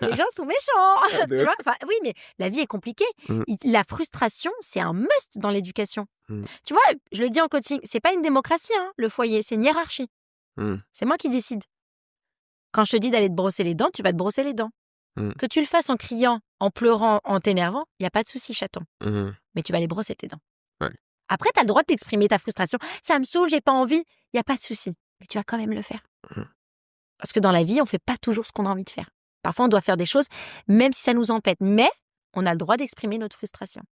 Les gens sont méchants. De Tu ouf. vois, enfin, oui, mais la vie est compliquée. Mmh. La frustration, c'est un must dans l'éducation. Mmh. Tu vois, je le dis en coaching, c'est pas une démocratie, hein, le foyer, c'est une hiérarchie. Mmh. C'est moi qui décide. Quand je te dis d'aller te brosser les dents, tu vas te brosser les dents. Mmh. Que tu le fasses en criant, en pleurant, en t'énervant, il n'y a pas de souci, chaton. Mmh. Mais tu vas aller brosser tes dents. Ouais. Après, tu as le droit de t'exprimer ta frustration. Ça me saoule, j'ai pas envie. Il n'y a pas de souci. Mais tu vas quand même le faire. Mmh. Parce que dans la vie, on fait pas toujours ce qu'on a envie de faire. Parfois, on doit faire des choses, même si ça nous empêche. Mais on a le droit d'exprimer notre frustration.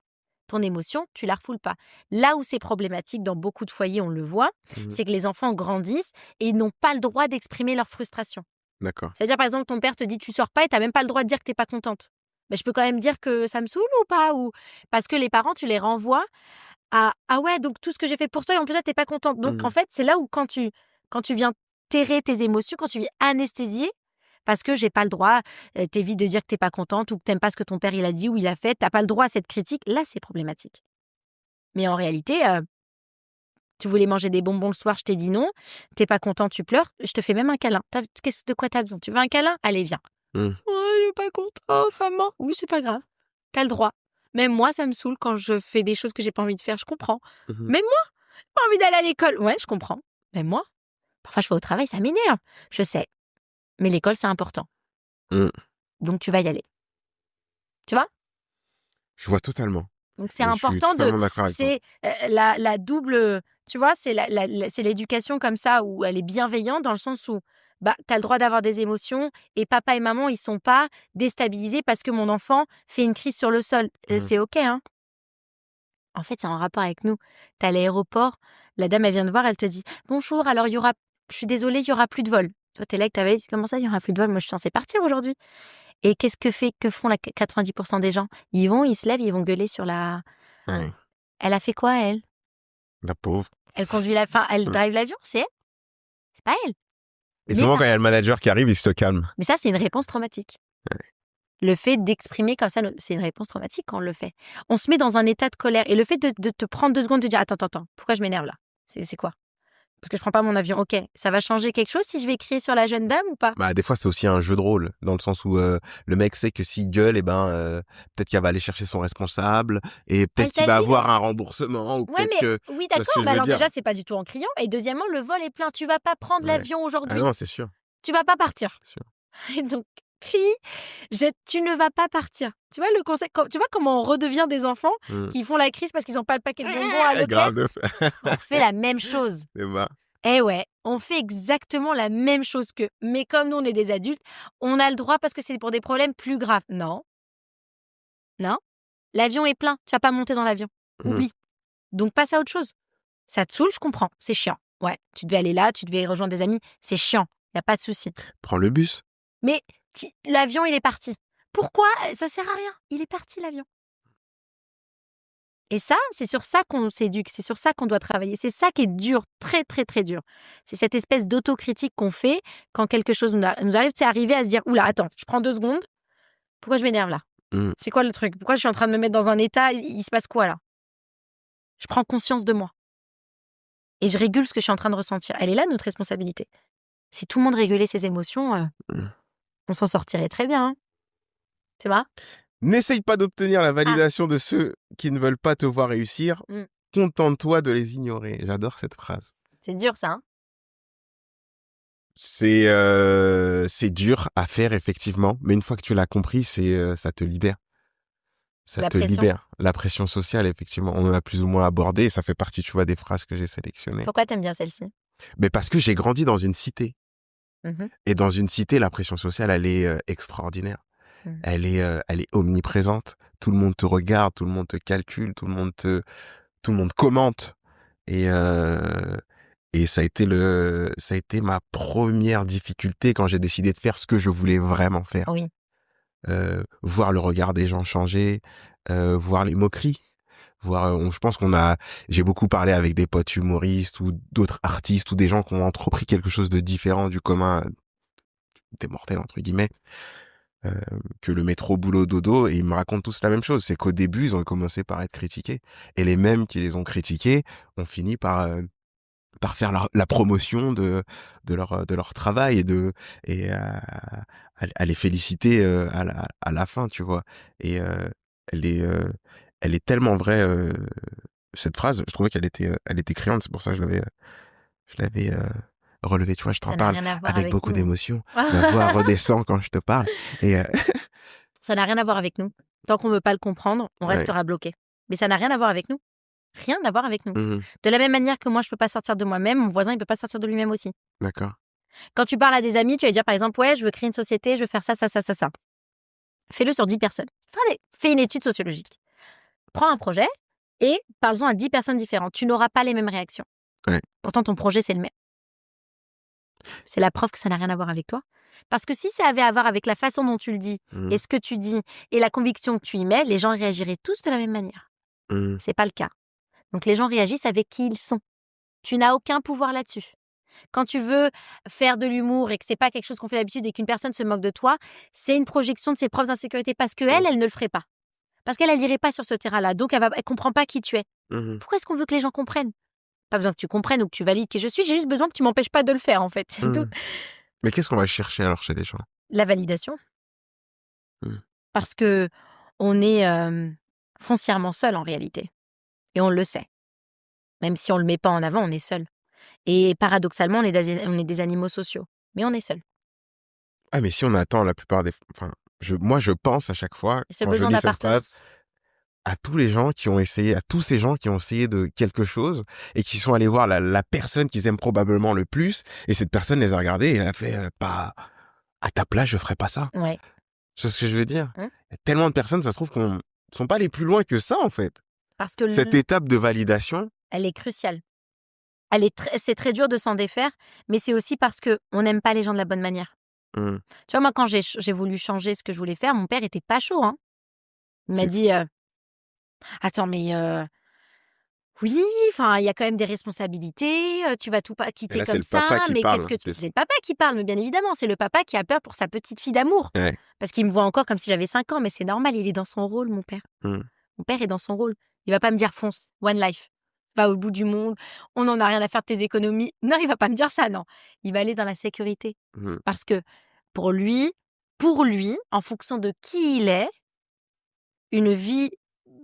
Ton émotion, tu la refoules pas. Là où c'est problématique, dans beaucoup de foyers, on le voit, Mmh. c'est que les enfants grandissent et ils n'ont pas le droit d'exprimer leur frustration. D'accord. C'est-à-dire, par exemple, ton père te dit tu sors pas et tu n'as même pas le droit de dire que tu n'es pas contente. Mais je peux quand même dire que ça me saoule ou pas ou... Parce que les parents, tu les renvoies à ah ouais, donc tout ce que j'ai fait pour toi et en plus, tu n'es pas contente. Donc, Mmh. en fait, c'est là où quand tu viens terrer tes émotions, quand tu viens anesthésier, parce que j'ai pas le droit, t'évites de dire que tu n'es pas contente ou que tu n'aimes pas ce que ton père il a dit ou il a fait, tu n'as pas le droit à cette critique, là, c'est problématique. Mais en réalité, tu voulais manger des bonbons le soir, je t'ai dit non. T'es pas content, tu pleures. Je te fais même un câlin. De quoi t'as besoin? Tu veux un câlin? Allez, viens. Mmh. Oh, je suis pas content, maman. Oui, c'est pas grave. T'as le droit. Même moi, ça me saoule quand je fais des choses que j'ai pas envie de faire. Je comprends. Mmh. Même moi, j'ai pas envie d'aller à l'école. Ouais, je comprends. Même moi. Parfois, je vais au travail, ça m'énerve. Je sais. Mais l'école, c'est important. Mmh. Donc, tu vas y aller. Tu vois? Je vois totalement. Donc, c'est Et je suis important de... totalement d'accord avec toi. C'est la double... Tu vois, c'est c'est l'éducation comme ça où elle est bienveillante dans le sens où bah, tu as le droit d'avoir des émotions et papa et maman, ils sont pas déstabilisés parce que mon enfant fait une crise sur le sol. Mmh. C'est OK, hein. En fait, c'est en rapport avec nous. Tu es à l'aéroport, la dame, elle vient te voir, elle te dit « Bonjour, alors il y aura... Je suis désolée, il y aura plus de vol. » Toi, tu es là avec ta valise, comment ça, il y aura plus de vol? Moi, je suis censée partir aujourd'hui. Et que font 90% des gens? Ils vont, ils se lèvent, ils vont gueuler sur la... Ouais. Elle a fait quoi, elle? La pauvre. Elle conduit elle drive l'avion, c'est elle? C'est pas elle. Et souvent, Mais, quand il y a le manager qui arrive, il se calme. mais ça, c'est une réponse traumatique. Le fait d'exprimer comme ça, c'est une réponse traumatique quand on le fait. On se met dans un état de colère. Et le fait de te prendre 2 secondes, de dire attends, pourquoi je m'énerve là? C'est quoi? Parce que je prends pas mon avion. Ok, ça va changer quelque chose si je vais crier sur la jeune dame ou pas? Bah, des fois, c'est aussi un jeu de rôle, dans le sens où le mec sait que s'il gueule, peut-être qu'il va aller chercher son responsable, et peut-être qu'il t'a va dit, avoir un remboursement, ou Ouais, peut-être mais que... oui, tu vois ce d'accord. que Mais je veux alors dire. déjà, c'est pas du tout en criant. Et deuxièmement, le vol est plein. Tu vas pas prendre Ouais. l'avion Ah aujourd'hui. non, c'est sûr. Tu vas pas partir. C'est sûr. Et donc, tu ne vas pas partir. Tu vois le concept, tu vois comment on redevient des enfants Mmh. qui font la crise parce qu'ils n'ont pas le paquet de bonbons à Leclerc? Grave de fait. On fait la même chose. C'est vrai. Eh ouais, on fait exactement la même chose qu'eux. Mais comme nous, on est des adultes, on a le droit parce que c'est pour des problèmes plus graves. Non. Non. L'avion est plein. Tu vas pas monter dans l'avion. Mmh. Oublie. Donc, passe à autre chose. Ça te saoule, je comprends. C'est chiant. Ouais, tu devais aller là, tu devais rejoindre des amis. C'est chiant. Il n'y a pas de souci. Prends le bus. Mais l'avion, il est parti. Pourquoi? Ça sert à rien. Il est parti, l'avion. Et ça, c'est sur ça qu'on s'éduque, c'est sur ça qu'on doit travailler. C'est ça qui est dur, très, très, très dur. C'est cette espèce d'autocritique qu'on fait quand quelque chose nous arrive, c'est arriver à se dire « Oula, attends, je prends 2 secondes. Pourquoi je m'énerve là? Mmh. C'est quoi le truc? Pourquoi je suis en train de me mettre dans un état? Il se passe quoi là? Je prends conscience de moi. Et je régule ce que je suis en train de ressentir. Elle est là, notre responsabilité. Si tout le monde régulait ses émotions, on s'en sortirait très bien. Hein. C'est vrai? N'essaye pas d'obtenir la validation de ceux qui ne veulent pas te voir réussir. Mm. Contente-toi de les ignorer. J'adore cette phrase. C'est dur ça, hein? C'est dur à faire, effectivement. Mais une fois que tu l'as compris, ça te libère. Ça te libère. La pression sociale, effectivement. On en a plus ou moins abordé. Et ça fait partie, tu vois, des phrases que j'ai sélectionnées. Pourquoi t'aimes bien celle-ci? Mais parce que j'ai grandi dans une cité. Et dans une cité, la pression sociale, elle est extraordinaire. Elle est omniprésente. Tout le monde te regarde, tout le monde te calcule, tout le monde commente. Et ça a été ma première difficulté quand j'ai décidé de faire ce que je voulais vraiment faire. Oui. Voir le regard des gens changer, voir les moqueries. Je pense j'ai beaucoup parlé avec des potes humoristes ou d'autres artistes ou des gens qui ont entrepris quelque chose de différent du commun, des mortels entre guillemets, que le métro boulot dodo, et ils me racontent tous la même chose. C'est qu'au début, ils ont commencé par être critiqués. Et les mêmes qui les ont critiqués ont fini par par faire la promotion de leur travail et à les féliciter à la fin, tu vois. Et elle est elle est tellement vraie, cette phrase. Je trouvais elle était criante, c'est pour ça que je l'avais relevée. Tu vois, je t'en Ça n'a parle rien à voir avec avec beaucoup nous. d'émotion. Ma voix redescend quand je te parle. Et Ça n'a rien à voir avec nous. Tant qu'on ne veut pas le comprendre, on ouais. restera bloqué. Mais ça n'a rien à voir avec nous. Rien à voir avec nous. Mhm. De la même manière que moi, je ne peux pas sortir de moi-même, mon voisin, il ne peut pas sortir de lui-même aussi. D'accord. Quand tu parles à des amis, tu vas dire par exemple, ouais, je veux créer une société, je veux faire ça, ça, ça, ça, ça. Fais-le sur 10 personnes. Fais une étude sociologique. Prends un projet et parle-en à 10 personnes différentes. Tu n'auras pas les mêmes réactions. Ouais. Pourtant, ton projet, c'est le même. C'est la preuve que ça n'a rien à voir avec toi. Parce que si ça avait à voir avec la façon dont tu le dis, et ce que tu dis, et la conviction que tu y mets, les gens réagiraient tous de la même manière. C'est pas le cas. Donc les gens réagissent avec qui ils sont. Tu n'as aucun pouvoir là-dessus. Quand tu veux faire de l'humour et que c'est pas quelque chose qu'on fait d'habitude et qu'une personne se moque de toi, c'est une projection de ses propres insécurités parce qu'elle, elle ne le ferait pas. Parce qu'elle n'irait pas sur ce terrain-là. Donc elle comprend pas qui tu es. Pourquoi est-ce qu'on veut que les gens comprennent? Pas besoin que tu comprennes ou que tu valides qui je suis, j'ai juste besoin que tu m'empêches pas de le faire en fait. C'est tout. Mais qu'est-ce qu'on va chercher alors chez les gens? La validation. Parce que on est foncièrement seul en réalité. Et on le sait. Même si on le met pas en avant, on est seul. Et paradoxalement, on est des animaux sociaux. Mais on est seul. Ah, mais si on attend la plupart des... Enfin, moi, je pense à chaque fois, Et ce quand je besoin lis cette phrase, d'appartenance. à tous les gens qui ont essayé, à tous ces gens qui ont essayé de quelque chose et qui sont allés voir la personne qu'ils aiment probablement le plus, et cette personne les a regardés et elle a fait pas à ta place, je ferais pas ça. Ouais. Tu vois ce que je veux dire? Hein? Il y a tellement de personnes, ça se trouve qu'on sont pas les plus loin que ça, en fait. Parce que Cette étape de validation, elle est cruciale. C'est très dur de s'en défaire, mais c'est aussi parce que on n'aime pas les gens de la bonne manière. Tu vois, moi, quand j'ai voulu changer ce que je voulais faire, mon père était pas chaud. Hein. Il m'a dit attends, mais oui, enfin, il y a quand même des responsabilités, tu vas tout pas et quitter là, c'est comme le ça, papa qui mais qu'est-ce parle. que tu... C'est le papa qui parle, mais bien évidemment, c'est le papa qui a peur pour sa petite fille d'amour. Ouais. Parce qu'il me voit encore comme si j'avais 5 ans, mais c'est normal, il est dans son rôle, mon père. Mon père est dans son rôle. Il va pas me dire fonce, one life, va au bout du monde, on n'en a rien à faire de tes économies. Non, il va pas me dire ça, non. Il va aller dans la sécurité. Parce que pour lui, en fonction de qui il est, une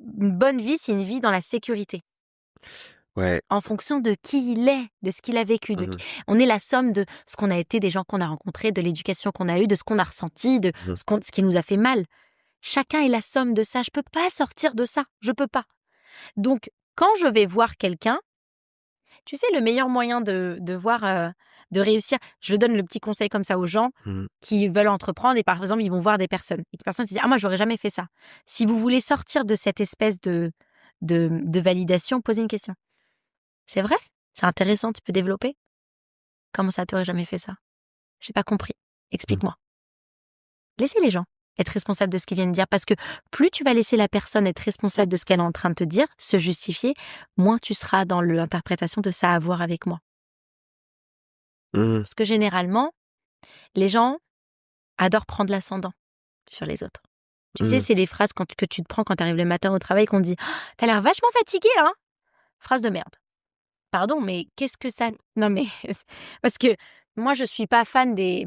bonne vie, c'est une vie dans la sécurité. Ouais. En fonction de qui il est, de ce qu'il a vécu. On est la somme de ce qu'on a été, des gens qu'on a rencontrés, de l'éducation qu'on a eue, de ce qu'on a ressenti, de ce qui nous a fait mal. Chacun est la somme de ça. Je peux pas sortir de ça. Je peux pas. Donc, quand je vais voir quelqu'un, tu sais, le meilleur moyen de voir, de réussir, je donne le petit conseil comme ça aux gens qui veulent entreprendre et par exemple, ils vont voir des personnes. Et des personnes qui disent « Ah, moi, j'aurais jamais fait ça ». Si vous voulez sortir de cette espèce de validation, posez une question. C'est vrai? C'est intéressant, tu peux développer? Comment ça, t'aurais jamais fait ça? J'ai pas compris. Explique-moi. Laissez les gens être responsables de ce qu'ils viennent dire parce que plus tu vas laisser la personne être responsable de ce qu'elle est en train de te dire, se justifier, moins tu seras dans l'interprétation de ça à voir avec moi. Parce que généralement, les gens adorent prendre l'ascendant sur les autres. Tu sais, c'est les phrases que tu te prends quand tu arrives le matin au travail qu'on te dit oh, « T'as l'air vachement fatigué, hein ?» Phrase de merde. Pardon, mais qu'est-ce que ça... Non, mais... Parce que moi, je suis pas fan des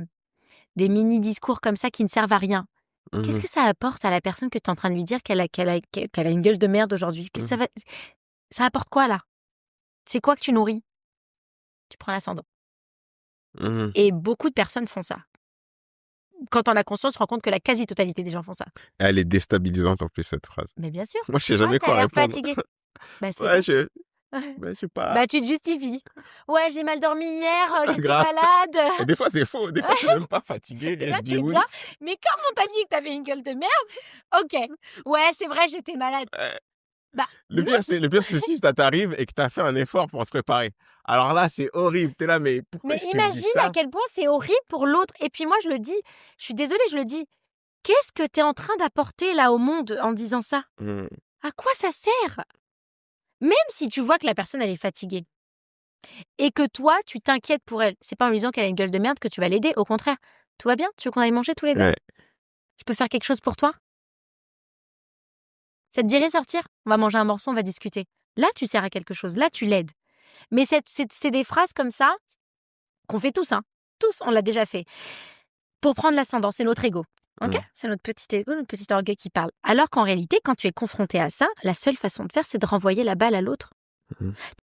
mini-discours comme ça qui ne servent à rien. Qu'est-ce que ça apporte à la personne que tu es en train de lui dire qu'elle a une gueule de merde aujourd'hui? Ça apporte quoi, là? C'est quoi que tu nourris? Tu prends l'ascendant. Et beaucoup de personnes font ça. Quand on a conscience, on se rend compte que la quasi-totalité des gens font ça. Elle est déstabilisante en plus, cette phrase. Mais bien sûr. Moi, je sais jamais quoi répondre. Fatigué. Bah, c'est ouais, je sais pas. Bah, tu te justifies. Ouais, j'ai mal dormi hier, j'étais Grave. malade. Et des fois, c'est faux. Des fois, je suis même pas fatigué. Et je dis oui. Bien. Mais comme on t'a dit que t'avais une gueule de merde, ok. Ouais, c'est vrai, j'étais malade. Bah, le pire, c'est si ça t'arrive et que t'as fait un effort pour se préparer. Alors là, c'est horrible. T'es là, mais pourquoi je te dis ça? Imagine à quel point c'est horrible pour l'autre. Et puis moi, je le dis, je suis désolée, je le dis. Qu'est-ce que t'es en train d'apporter là au monde en disant ça? À quoi ça sert? Même si tu vois que la personne, elle est fatiguée et que toi, tu t'inquiètes pour elle, c'est pas en lui disant qu'elle a une gueule de merde que tu vas l'aider. Au contraire, tout va bien? Tu veux qu'on aille manger tous les deux? Ouais. Je peux faire quelque chose pour toi? Ça te dirait sortir? On va manger un morceau, on va discuter. Là, tu sers à quelque chose. Là, tu l'aides. Mais c'est des phrases comme ça qu'on fait tous, hein. Tous, on l'a déjà fait. Pour prendre l'ascendant, c'est notre ego. Ok, c'est notre petit ego, notre petit orgueil qui parle. Alors qu'en réalité, quand tu es confronté à ça, la seule façon de faire, c'est de renvoyer la balle à l'autre.